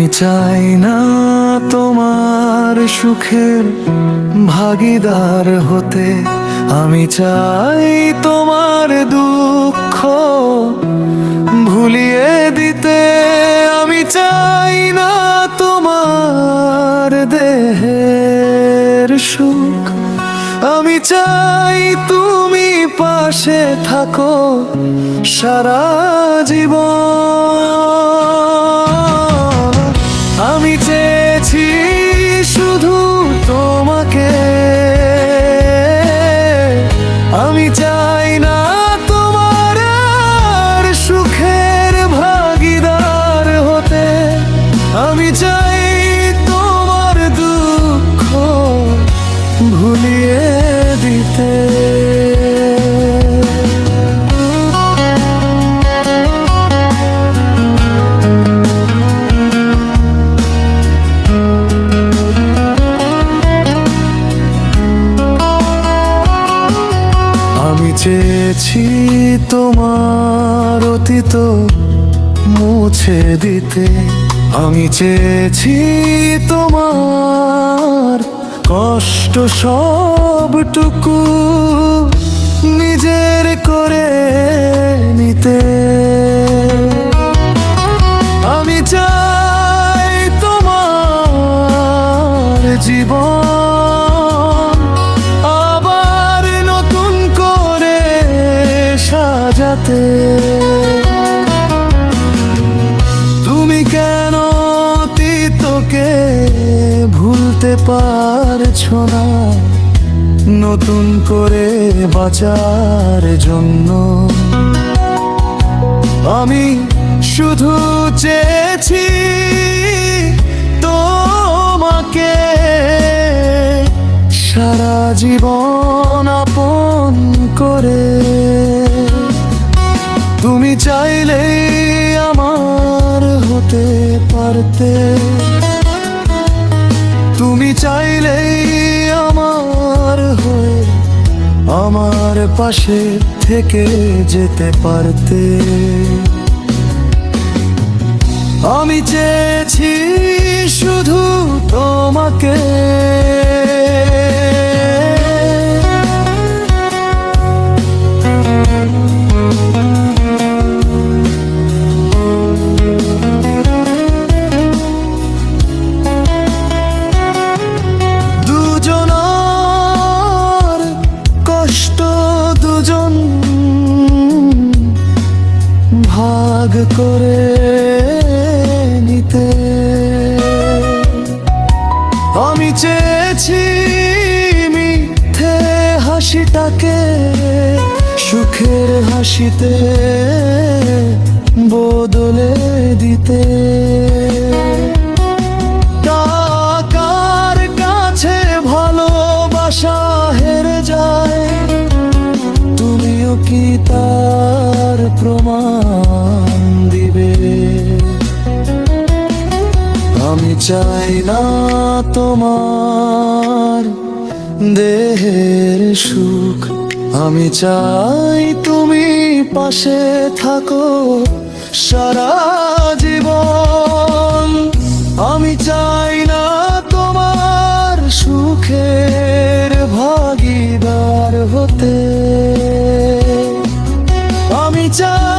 আমি চাই না তোমার সুখের ভাগীদার হতে, আমি চাই তোমার দুঃখ ভুলিয়ে দিতে। আমি চাই না তোমার দেহের সুখ, আমি চাই তুমি পাশে থাকো সারা জীবন। আমি চেয়েছি শুধু তোমাকে, আমি চাই না তোমার আর সুখের ভাগীদার হতে। আমি চাই তোমার দুঃখ ভুলিয়ে দিতে। আমি চেয়েছি তোমার অতীত মুছে দিতে, আমি চেয়েছি তোমার কষ্ট সবটুকু নিজের করে নিতে। আমি চাই তোমার জীবন আবার নতুন করে সাজাতে। তুমি কেন অতীতকে ভুলতে পারছো না, নতুন করে বাঁচার জন্য? আমি শুধু চেয়েছি তোমাকে সারা জীবন আপন করে। তুমি চাইলেই আমার হতে পারতে, তুমি চাইলেই আমার হয়ে আমার পাশে থেকে যেতে পারতে। আমি চেয়েছি শুধু তোমাকে, দুজনার কষ্ট দুজন ভাগ করে নিতে। আমি চেয়েছি মিথ্যে হাসিটাকে সুখের হাসিতে বদলে দিতে। টাকার কাছে ভালোবাসা হেরে যায়, তুমিও কি তার প্রমাণ দিবে? আমি চাই না তোমার দেহের সুখ, আমি চাই তুমি পাশে থাকো সারা জীবন। আমি চাই না তোমার সুখের ভাগীদার হতে, আমি চাই